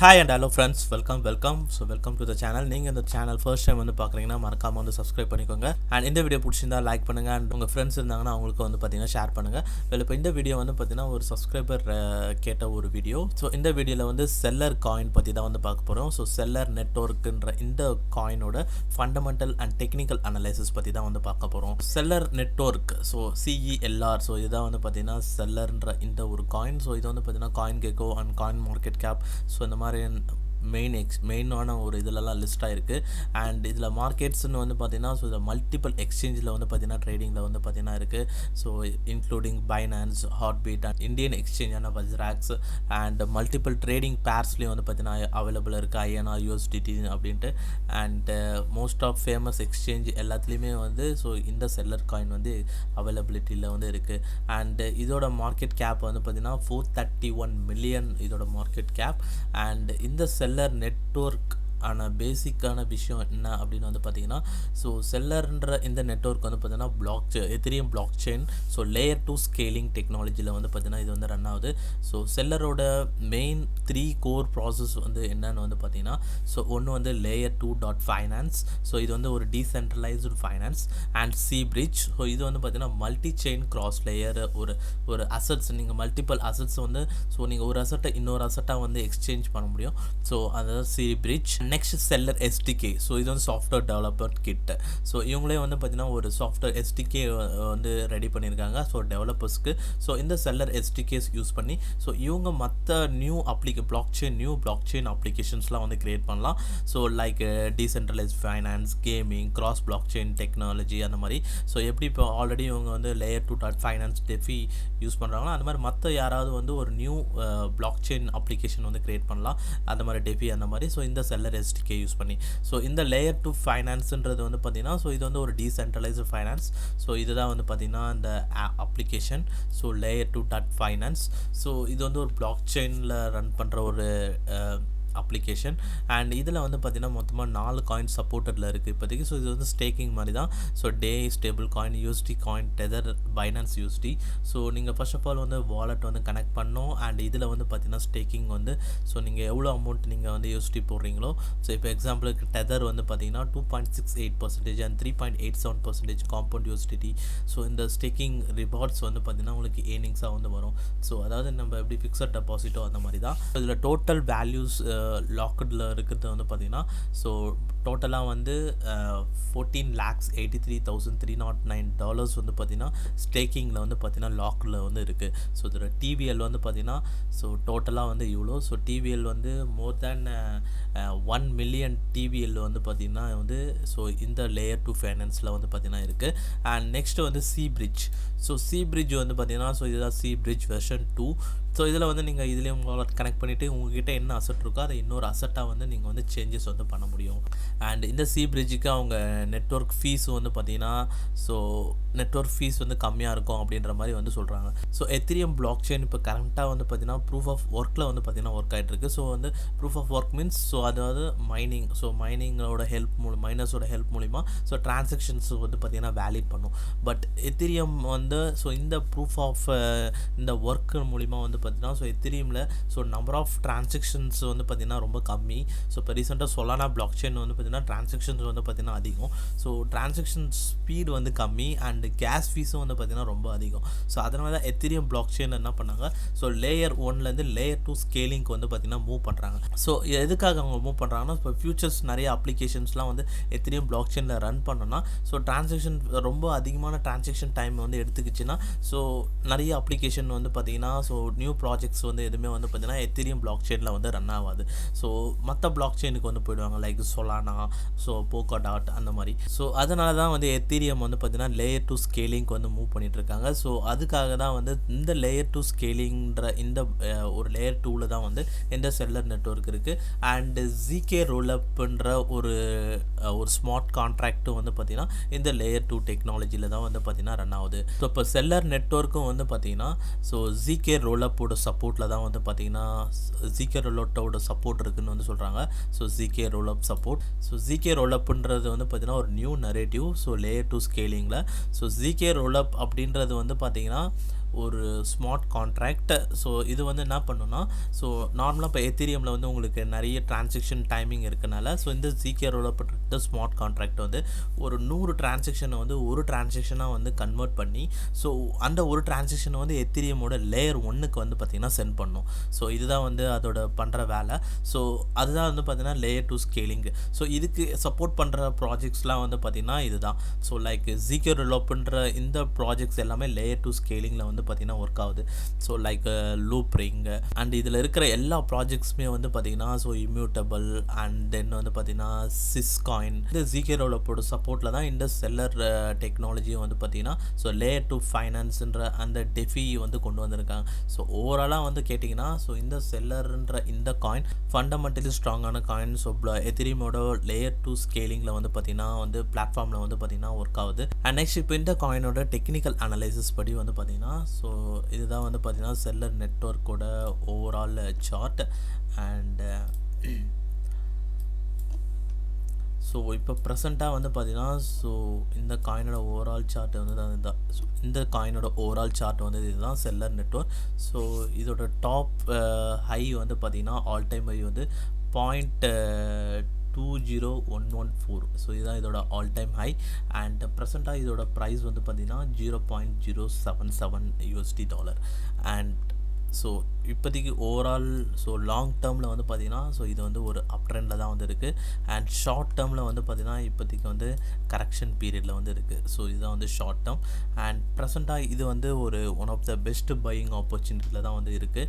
Hi and hello friends, welcome. So welcome to the channel. நீங்கள் இந்த channel first time வந்து பார்க்குறீங்கன்னா மறக்காமல் வந்து சப்ஸ்கிரைப் பண்ணிக்கோங்க. அண்ட் இந்த வீடியோ பிடிச்சிருந்தா லைக் பண்ணுங்கள். அண்ட் உங்கள் ஃப்ரெண்ட்ஸ் இருந்தாங்கன்னா அவங்களுக்கு வந்து பார்த்தீங்கன்னா ஷேர் பண்ணுங்கள். இப்போ இந்த வீடியோ வந்து பார்த்தீங்கன்னா ஒரு சப்ஸ்கிரைபர் கேட்ட ஒரு வீடியோ. ஸோ இந்த வீடியோவில் வந்து செல்லர் காயின் பற்றி தான் வந்து பார்க்க போகிறோம். ஸோ செல்லர் நெட்வொர்க்குன்ற இந்த காயினோட ஃபண்டமெண்டல் அண்ட் டெக்னிக்கல் அனலைசிஸ் பற்றி தான் வந்து பார்க்க போகிறோம். செல்லர் நெட்வொர்க், ஸோ சிஇஎல்ஆர், ஸோ இதுதான் வந்து பார்த்தீங்கன்னா செல்லர்ன்ற இந்த ஒரு காயின். ஸோ இது வந்து பார்த்தீங்கன்னா coin gecko and coin market cap, so இந்த மாதிரி மெயினான ஒரு இதிலலாம் லிஸ்ட் ஆகிருக்கு. அண்ட் இதில் மார்க்கெட்ஸ்னு வந்து பார்த்தீங்கன்னா ஸோ இதில் மல்டிபிள் எக்ஸ்சேஞ்சில் வந்து பார்த்தீங்கன்னா ட்ரேடிங்கில் வந்து பார்த்தீங்கன்னா இருக்குது. So including Binance, heartbeat and Indian எக்ஸ்சேஞ்சான வஜ்ராக்ஸ் அண்ட் மல்டிபிள் ட்ரேடிங் பேர்ஸ்லேயும் வந்து பார்த்தீங்கன்னா அவைலபிள் இருக்குது, ஐஎன்ஆர், யூஎஸ்டிடி அப்படின்ட்டு. And most of famous exchange எல்லாத்துலேயுமே வந்து ஸோ இந்த செல்லர் காயின் வந்து அவைலபிலிட்டியில் வந்து இருக்குது. அண்ட் இதோட மார்க்கெட் கேப் வந்து பார்த்தீங்கன்னா 431 மில்லியன் இதோட மார்க்கெட் கேப். அண்ட் இந்த செல்லர் நெட்வொர்க் ஆன பேசிக்கான விஷயம் என்ன அப்படின்னு வந்து பார்த்தீங்கன்னா ஸோ செல்லர்ன்ற இந்த நெட்வொர்க் வந்து பார்த்தீங்கன்னா Ethereum block chain, so layer 2 scaling டெக்னாலஜியில் வந்து பார்த்தீங்கன்னா இது வந்து ரன் ஆகுது. ஸோ செல்லரோட மெயின் 3 கோர் ப்ராசஸ் வந்து என்னன்னு வந்து பார்த்தீங்கன்னா ஸோ ஒன்று வந்து லேயர் 2 டாட் ஃபைனான்ஸ், ஸோ இது வந்து ஒரு decentralised finance. And C bridge, so இது வந்து பார்த்தீங்கன்னா மல்டி செயின் கிராஸ் லேயர், ஒரு அசட்ஸ், நீங்கள் மல்டிபிள் அசட்ஸ் வந்து ஸோ நீங்கள் ஒரு அசட்டை இன்னொரு அசட்டாக வந்து எக்ஸ்சேஞ்ச் பண்ண முடியும். ஸோ அதாவது C bridge. Next seller SDK, so இது வந்து சாஃப்ட்வேர் டெவலப்பர் கிட். ஸோ இவங்களே வந்து பார்த்தீங்கன்னா ஒரு சாஃப்ட்வேர் எஸ்டிகே வந்து ரெடி பண்ணியிருக்காங்க ஸோ டெவலப்பர்ஸ்க்கு. ஸோ இந்த செல்லர் எஸ்டிகேஸ் யூஸ் பண்ணி ஸோ இவங்க மற்ற பிளாக் செயின் அப்ளிகேஷன்ஸ்லாம் வந்து கிரியேட் பண்ணலாம். So like decentralised finance, gaming, cross block chain technology அந்த மாதிரி. ஸோ எப்படி இப்போ ஆல்ரெடி இவங்க வந்து லேயர் 2 டாட் ஃபைனான்ஸ் டெஃபி யூஸ் பண்ணுறாங்களோ அந்த மாதிரி மற்ற யாராவது வந்து ஒரு நியூ பிளாக் செயின் அப்ளிகேஷன் வந்து கிரியேட் பண்ணலாம், அந்த மாதிரி டெஃபி அந்த மாதிரி. ஸோ இந்த செல்லர் எஸ்டிகே யூஸ் பண்ணி ஸோ இந்த லேயர் 2 ஃபைனான்ஸுன்றது வந்து பார்த்தீங்கன்னா ஸோ இது வந்து ஒரு டீசென்ட்ரலைஸ்டு ஃபைனான்ஸ். ஸோ இதுதான் வந்து பார்த்தீங்கன்னா இந்த application. So layer 2 dot finance, so இது வந்து ஒரு பிளாக் செயினில் ரன் பண்ணுற ஒரு அப்ளிகேஷன். அண்ட் இதில் வந்து பார்த்தீங்கன்னா மொத்தமாக 4 காயின் சப்போர்ட்டடில் இருக்குது இப்போதைக்கு. ஸோ இது வந்து ஸ்டேக்கிங் மாதிரி தான். So day stable coin, USD coin, Tether, finance USD. So நீங்கள் ஃபர்ஸ்ட் ஆஃப் ஆல் வந்து வாலெட் வந்து கனெக்ட் பண்ணணும். அண்ட் இதில் வந்து பார்த்தீங்கன்னா ஸ்டேக்கிங் வந்து ஸோ நீங்கள் எவ்வளோ அமௌண்ட் நீங்கள் வந்து யூஎஸ்டி போடுறீங்களோ, ஸோ இப்போ எக்ஸாம்பிளுக்கு டெதர் வந்து பார்த்தீங்கன்னா 2.68% அண்ட் 3.87% காம்பவுண்ட் யூஎஸ்டிடி. ஸோ இந்த ஸ்டேக்கிங் ரிவார்ட்ஸ் வந்து பார்த்தீங்கன்னா உங்களுக்கு ஏர்னிங்ஸாக வந்து வரும். ஸோ அதாவது நம்ம எப்படி ஃபிக்ஸட் டெபாசிட்டோ அந்த மாதிரி தான். இதில் டோட்டல் வேல்யூஸ் லாக்கடில் இருக்கிறது வந்து பார்த்தீங்கன்னா ஸோ டோட்டலாக வந்து $14,83,309 வந்து பார்த்தீங்கன்னா ஸ்டேக்கிங்கில் வந்து பார்த்தீங்கன்னா லாக்கில் வந்து இருக்குது. ஸோ இதில் டிவிஎல் வந்து பார்த்தீங்கன்னா ஸோ டோட்டலாக வந்து இவ்வளோ. ஸோ டிவிஎல் வந்து மோர் தேன் 1 மில்லியன் டிவிஎல் வந்து பார்த்தீங்கன்னா வந்து ஸோ இந்த லேயர் 2 ஃபைனான்ஸில் வந்து பார்த்தீங்கன்னா இருக்குது. அண்ட் நெக்ஸ்ட்டு வந்து C bridge. So C bridge வந்து பார்த்தீங்கன்னா ஸோ இதுதான் சி பிரிட்ஜ் வெர்ஷன் 2. ஸோ இதில் வந்து நீங்கள் இதுலேயும் வாலெட் கனெக்ட் பண்ணிவிட்டு உங்கள்கிட்ட என்ன அசட் இருக்கோ அதை இன்னொரு அசட்டாக வந்து நீங்கள் வந்து சேஞ்சஸ் வந்து பண்ண முடியும். அண்ட் இந்த சி பிரிட்ஜுக்கு அவங்க நெட்வொர்க் ஃபீஸ் வந்து பார்த்தீங்கன்னா ஸோ நெட்வொர்க் ஃபீஸ் வந்து கம்மியாக இருக்கும் அப்படின்ற மாதிரி வந்து சொல்கிறாங்க. ஸோ எத்திரியம் பிளாக் செயின் இப்போ கரண்ட்டாக வந்து பார்த்தீங்கன்னா ப்ரூஃப் ஆஃப் ஒர்க்கில் வந்து பார்த்தீங்கன்னா ஒர்க் ஆகிட்டு இருக்குது. ஸோ வந்து proof of work means so அதாவது மைனிங். ஸோ மைனிங்கோட மைனர்ஸோட ஹெல்ப் மூலிமா ஸோ டிரான்சாக்ஷன்ஸ் வந்து பார்த்தீங்கன்னா வேலிட் பண்ணும். பட் எத்திரியம் வந்து ஸோ இந்த ப்ரூஃப் ஆஃப் இந்த ஒர்க் மூலிமா வந்து பார்த்தீங்கன்னா ஸோ எத்திரியமில் ஸோ நம்பர் ஆஃப் டிரான்சாக்ஷன்ஸ் வந்து பார்த்தீங்கன்னா ரொம்ப கம்மி. ஸோ இப்போ ரீசெண்டாக சொலானா பிளாக் செயின் வந்து பார்த்தீங்கன்னா டிரான்சாக்ஷன்ஸ் வந்து பார்த்தீங்கன்னா அதிகம். ஸோ டிரான்சாக்ஷன் ஸ்பீடு வந்து கம்மி அண்ட் கேஸ் ஃபீஸும் வந்து பார்த்தீங்கன்னா ரொம்ப அதிகம். ஸோ அதனால தான் எத்திரியம் பிளாக் செயின் என்ன பண்ணாங்க ஸோ லேயர் 1லேருந்து லேயர் 2 ஸ்கேலிங்க்கு வந்து பார்த்தீங்கன்னா மூவ் பண்ணுறாங்க. ஸோ எதுக்காக அவங்க மூவ் பண்ணுறாங்கன்னா இப்போ ஃபியூச்சர்ஸ் நிறைய அப்ளிகேஷன்ஸ்லாம் வந்து எத்திரியம் பிளாக் செயினில் ரன் பண்ணோன்னா ஸோ டிரான்சாக்ஷன் ரொம்ப அதிகமான டிரான்சாக்ஷன் டைம் வந்து எடுத்துக்கிச்சுன்னா ஸோ நிறைய அப்ளிகேஷன் வந்து பார்த்தீங்கன்னா ஸோ நியூ ப்ராஜெக்ட்ஸ் வந்து எதுவுமே வந்து பார்த்தீங்கன்னா எத்திரியம் பிளாக் செயினில் வந்து ரன் ஆகாது. ஸோ மற்ற பிளாக் செயினுக்கு வந்து போயிடுவாங்க, லைக் சொலானா, ஸோ போல்காடாட் அந்த மாதிரி. ஸோ அதனால தான் வந்து எத்திரியம் வந்து பார்த்தீங்கன்னா லேயர் 2 ஸ்கேலிங்க்கு வந்து மூவ் பண்ணிகிட்ருக்காங்க. ஸோ அதுக்காக தான் வந்து இந்த லேயர் 2 ஸ்கேலிங்கிற இந்த ஒரு லேயர் 2வில் தான் வந்து இந்த செல்லர் நெட்வொர்க் இருக்குது. அண்டு ஜிகே ரோலப்ன்ற ஒரு ஸ்மார்ட் கான்ட்ராக்டும் வந்து பார்த்தீங்கன்னா இந்த லேயர் 2 டெக்னாலஜியில் தான் வந்து பார்த்தீங்கன்னா ரன் ஆகுது. ஸோ இப்போ செல்லர் நெட்வொர்க்கும் வந்து பார்த்தீங்கன்னா ஸோ ஜிகே ரோலப்போட சப்போர்ட்டில் தான் வந்து பார்த்தீங்கன்னா ஜிகே ரோலட்டோட சப்போர்ட் இருக்குதுன்னு வந்து சொல்கிறாங்க. So ZK rollup support. So ZK ரோலப்புன்றது வந்து பார்த்தீங்கன்னா ஒரு நியூ நரேட்டிவ் ஸோ லேயர் 2 ஸ்கேலிங்கில். ஸோ ஜிகே ரோலப் அப்படின்றது வந்து பார்த்தீங்கன்னா ஒரு ஸ்மார்ட் கான்ட்ராக்ட். ஸோ இது வந்து என்ன பண்ணுன்னா, ஸோ நார்மலாக இப்போ எத்தீரியமில் வந்து உங்களுக்கு நிறைய டிரான்சாக்ஷன் டைமிங் இருக்கனால, ஸோ இந்த ஜிகேரோட பட்ட ஸ்மார்ட் கான்ட்ராக்ட் வந்து ஒரு 100 டிரான்சாக்ஷனை வந்து ஒரு டிரான்சாக்ஷனாக வந்து கன்வெர்ட் பண்ணி, ஸோ அந்த ஒரு டிரான்சாக்ஷனை வந்து எத்தீரியமோட லேயர் 1க்கு வந்து பார்த்திங்கன்னா சென்ட் பண்ணும். ஸோ இதுதான் வந்து அதோட பண்ணுற வேலை. ஸோ அதுதான் வந்து பார்த்திங்கன்னா லேயர் 2 ஸ்கேலிங். ஸோ இதுக்கு சப்போர்ட் பண்ணுற ப்ராஜெக்ட்ஸ்லாம் வந்து பார்த்திங்கன்னா இதுதான். ஸோ லைக் ஜிகே ரோலப்ன்ற இந்த ப்ராஜெக்ட்ஸ் எல்லாமே லேயர் 2 ஸ்கேலிங்கில் வந்து பார்த்திங்கன்னா ஒர்க் ஆகுது. So like loop ring and இதில் இருக்கிற எல்லா ப்ராஜெக்ட்ஸுமே வந்து பார்த்திங்கன்னா ஸோ இம்யூட்டபிள் அண்ட் தென் வந்து பார்த்திங்கன்னா சிஸ்காயின் இந்த ஜிகே ரோலப்போட சப்போர்ட்டில் தான் இந்த செல்லர் டெக்னாலஜியும் வந்து பார்த்திங்கன்னா ஸோ லேயர் 2 ஃபைனான்ஸுன்ற அந்த டெஃபி வந்து கொண்டு வந்திருக்காங்க. ஸோ ஓவராலாக வந்து கேட்டிங்கன்னா ஸோ இந்த செல்லர்ன்ற இந்த காயின் ஃபண்டமெண்டலி ஸ்ட்ராங்கான காயின். ஸோ எத்தீரியமோட லேயர் 2 ஸ்கேலிங்கில் வந்து பார்த்திங்கன்னா வந்து பிளாட்ஃபார்மில் வந்து பார்த்திங்கன்னா ஒர்க் ஆகுது. அண்ட் நெக்ஸ்ட் இப்போ இந்த காயினோட டெக்னிக்கல் அனலைசிஸ் படி வந்து பார்த்திங்கன்னா ஸோ இதுதான் வந்து பார்த்திங்கன்னா செல்லர் நெட்வொர்க்கோட ஓவரால் சார்ட். அண்ட் ஸோ இப்போ ப்ரெசண்ட்டாக வந்து பார்த்திங்கன்னா ஸோ இந்த காயினோட ஓவரால் சார்ட் வந்து இதுதான். ஸோ இந்த காயினோட ஓவரால் சார்ட் வந்து இதுதான் செல்லர் நெட்வொர்க். ஸோ இதோட டாப் ஹை வந்து பார்த்திங்கன்னா ஆல் டைம் ஹை வந்து 0.20114. ஸோ இதுதான் இதோட ஆல் டைம் ஹை. அண்ட் ப்ரெசண்ட்டாக இதோட ப்ரைஸ் வந்து பார்த்திங்கன்னா $0.077. அண்ட் ஸோ இப்போதைக்கு ஓவரால் ஸோ லாங் டேர்மில் வந்து பார்த்திங்கன்னா ஸோ இது வந்து ஒரு அப் ட்ரெண்டில் தான் வந்து இருக்குது. அண்ட் ஷார்ட் டேர்மில் வந்து பார்த்திங்கன்னா இப்போதைக்கு வந்து கரெக்ஷன் பீரியடில் வந்து இருக்குது. ஸோ இதுதான் வந்து ஷார்ட் டேர்ம். அண்ட் ப்ரெசண்ட்டாக இது வந்து ஒரு one of the best buying ஆப்பர்ச்சுனிட்டியில் தான் வந்து இருக்குது.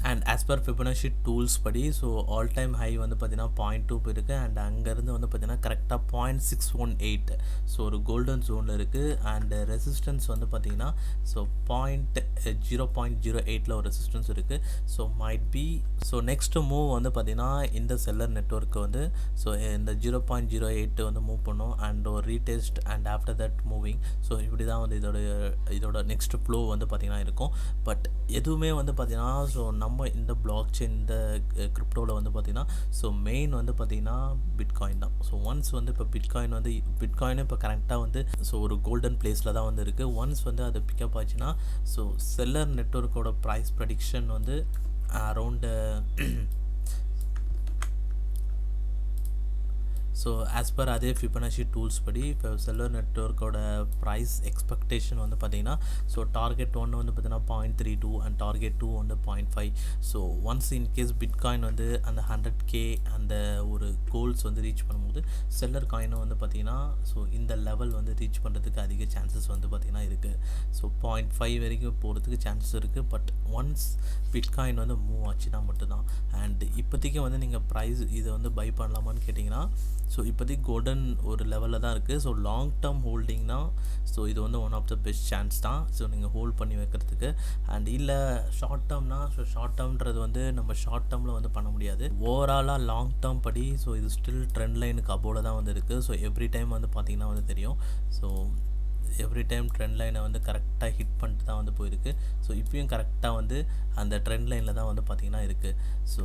And as per Fibonacci tools படி ஸோ ஆல் டைம் ஹை வந்து பார்த்திங்கன்னா 0.2 இருக்குது. அண்ட் அங்கேருந்து வந்து பார்த்திங்கன்னா கரெக்டாக 0.618 ஸோ ஒரு கோல்டன் ஜோனில் இருக்குது. அண்ட் ரெசிஸ்டன்ஸ் வந்து பார்த்திங்கன்னா ஸோ 0.08 ஒரு ரெசிஸ்டன்ஸ் இருக்குது. So might be so next move வந்து பார்த்திங்கன்னா இந்த செல்லர் நெட்வொர்க்கு வந்து ஸோ இந்த 0.08 வந்து மூவ் பண்ணும் அண்ட் ஒரு retest and after that moving. So இப்படி தான் வந்து இதோட நெக்ஸ்ட் ஃப்ளோ வந்து பார்த்திங்கன்னா இருக்கும். பட் எதுவுமே வந்து பார்த்திங்கன்னா ஸோ நம்ம இந்த பிளாக் செயின் இந்த கிரிப்டோவில் வந்து பார்த்திங்கன்னா ஸோ மெயின் வந்து பார்த்திங்கன்னா பிட்காயின் தான். ஸோ ஒன்ஸ் வந்து இப்போ பிட்காயினும் இப்போ கரெக்டாக வந்து ஸோ ஒரு கோல்டன் பிளேஸில் தான் வந்து இருக்குது. ஒன்ஸ் வந்து அது பிக்கப் ஆச்சுன்னா ஸோ செல்லர் நெட்வொர்க்கோட ப்ரைஸ் ப்ரெடிக்ஷன் வந்து அரௌண்டு ஸோ ஆஸ் பர் அதே ஃபிபனாச்சி டூல்ஸ் படி இப்போ செல்லர் நெட்வொர்க்கோட ப்ரைஸ் எக்ஸ்பெக்டேஷன் வந்து பார்த்திங்கன்னா ஸோ டார்கெட் 1 வந்து பார்த்திங்கன்னா 0.32 அண்ட் டார்கெட் 2 வந்து 0.5. ஸோ ஒன்ஸ் இன்கேஸ் பிட்காயின் வந்து அந்த 100K அந்த ஒரு கோல்ஸ் வந்து ரீச் பண்ணும்போது செல்லர் காயினும் வந்து பார்த்திங்கன்னா ஸோ இந்த லெவல் வந்து ரீச் பண்ணுறதுக்கு அதிக சான்சஸ் வந்து பார்த்திங்கன்னா இருக்குது. ஸோ 0.5 வரைக்கும் போகிறதுக்கு சான்சஸ் இருக்குது. பட் ஒன்ஸ் பிட்காயின் வந்து மூவ் ஆச்சுன்னா மட்டும்தான். அண்ட் இப்போதைக்கு வந்து நீங்கள் ப்ரைஸ் இதை வந்து பை பண்ணலாமான்னு கேட்டிங்கன்னா ஸோ இப்போதைக்கு கோல்டன் ஒரு லெவலில் தான் இருக்குது. ஸோ லாங் டேர்ம் ஹோல்டிங்னா ஸோ இது வந்து one of the best chance தான். ஸோ நீங்கள் ஹோல்ட் பண்ணி வைக்கிறதுக்கு. அண்ட் இல்லை ஷார்ட் டேர்ம்னா ஸோ ஷார்ட் டேர்ம்ன்றது வந்து நம்ம ஷார்ட் டேர்மில் வந்து பண்ண முடியாது. ஓவராலாக லாங் டேர்ம் படி ஸோ இது ஸ்டில் ட்ரெண்ட் லைனுக்கு அபோவில் தான் வந்து இருக்குது. ஸோ எவ்ரி டைம் வந்து பார்த்திங்கன்னா வந்து தெரியும். ஸோ எவ்ரி டைம் ட்ரெண்ட் லைனை வந்து கரெக்டாக ஹிட் பண்ணிட்டு தான் வந்து போயிருக்கு. ஸோ இப்பயும் கரெக்டாக வந்து அந்த ட்ரெண்ட் லைனில் தான் வந்து பார்த்திங்கன்னா இருக்குது. ஸோ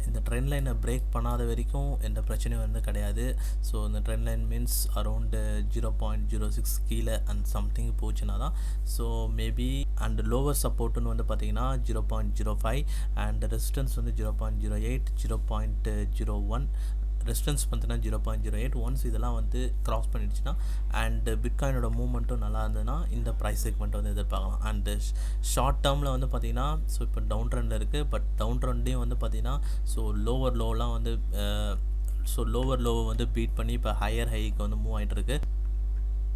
இந்த ட்ரெண்ட் லைனை பிரேக் பண்ணாத வரைக்கும் எந்த பிரச்சனையும் வந்து கிடையாது. ஸோ இந்த ட்ரெண்ட் லைன் மீன்ஸ் அரௌண்டு 0.06 கீழே அண்ட் சம்திங் போச்சுன்னா தான் ஸோ மேபி அண்ட் லோவர் சப்போர்ட்டுன்னு வந்து பார்த்திங்கன்னா 0.05 அண்ட் ரெசிஸ்டன்ஸ் வந்து 0.08 0.01 ரெசிஸ்டன்ஸ் பார்த்தீங்கன்னா 0.08. ஒன்ஸ் இதெல்லாம் வந்து கிராஸ் பண்ணிடுச்சுன்னா அண்ட் பிட்காயினோட மூவ்மெண்ட்டும் நல்லா இருந்ததுன்னா இந்த ப்ரைஸ் செக்மெண்ட் வந்து எதிர்பார்க்கலாம். அண்டு ஷார்ட் டேர்மில் வந்து பார்த்திங்கன்னா ஸோ இப்போ டவுன் ட்ரெண்டில் இருக்குது. பட் டவுன் ட்ரெண்ட்லேயும் வந்து பார்த்திங்கன்னா ஸோ லோவர் லோவெலாம் வந்து ஸோ லோவர் லோவை வந்து பீட் பண்ணி இப்போ ஹையர் ஹைக்கு வந்து மூவ் ஆகிட்டுருக்கு.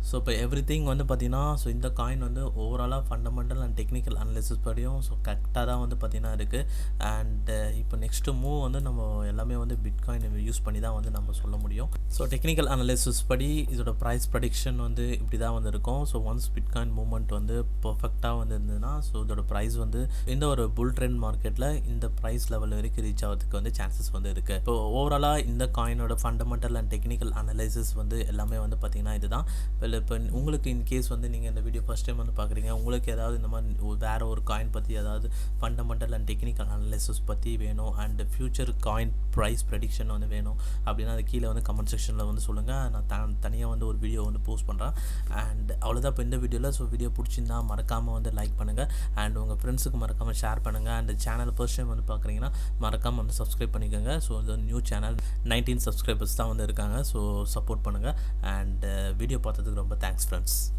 ஸோ இப்போ எவ்ரிதிங் வந்து பார்த்திங்கன்னா ஸோ இந்த காயின் வந்து ஓவராலாக ஃபண்டமெண்டல் அண்ட் டெக்னிக்கல் அனலிசிஸ் படியும் ஸோ கரெக்டாக தான் வந்து பார்த்திங்கன்னா இருக்குது. அண்ட் இப்போ நெக்ஸ்ட்டு மூவ் வந்து நம்ம எல்லாமே வந்து பிட்காயின் யூஸ் பண்ணி தான் வந்து நம்ம சொல்ல முடியும். ஸோ டெக்னிக்கல் அனலிசிஸ் படி இதோட ப்ரைஸ் ப்ரெடிக்ஷன் வந்து இப்படி தான் வந்து இருக்கும். ஸோ ஒன்ஸ் பிட்காயின் மூவ்மெண்ட் வந்து பர்ஃபெக்டாக வந்து இருந்ததுன்னா ஸோ இதோட ப்ரைஸ் வந்து இந்த ஒரு புல் ட்ரெண்ட் மார்க்கெட்டில் இந்த ப்ரைஸ் லெவல் வரைக்கும் ரீச் ஆகிறதுக்கு வந்து சான்சஸ் வந்து இருக்குது. இப்போ ஓவராலாக இந்த காயினோட ஃபண்டமெண்டல் அண்ட் டெக்னிக்கல் அனலைசிஸ் வந்து எல்லாமே வந்து பார்த்திங்கன்னா இதுதான். இப்போ உங்களுக்கு இன்கேஸ் வந்து நீங்கள் இந்த வீடியோ ஃபஸ்ட் டைம் வந்து பார்க்குறீங்க, உங்களுக்கு ஏதாவது இந்த மாதிரி வேறு ஒரு காயின் பற்றி ஏதாவது ஃபண்டமெண்டல் அண்ட் டெக்னிக்கல் அனலைசிஸ் பற்றி வேணும் and future coin price prediction வந்து வேணும் அப்படின்னா அது கீழே வந்து கமெண்ட் செக்ஷனில் வந்து சொல்லுங்கள். நான் தனியாக வந்து ஒரு வீடியோ வந்து போஸ்ட் பண்ணுறேன். அண்ட் அவ்வளோதான் இப்போ இந்த வீடியோவில். ஸோ வீடியோ பிடிச்சிருந்தா மறக்காமல் வந்து லைக் பண்ணுங்கள் அண்ட் உங்கள் ஃப்ரெண்ட்ஸுக்கு மறக்காமல் ஷேர் பண்ணுங்கள். அண்ட் சேனல் ஃபர்ஸ்ட் டைம் வந்து பார்க்குறீங்கன்னா மறக்காமல் வந்து சப்ஸ்கிரைப் பண்ணிக்கோங்க. ஸோ இது நியூ சேனல் 19 சப்ஸ்கிரைபர்ஸ் தான் வந்து இருக்காங்க. ஸோ சப்போர்ட் பண்ணுங்கள். அண்ட் வீடியோ பார்த்ததுக்கு ரொம்ப தேங்க்ஸ் ஃப்ரெண்ட்ஸ்.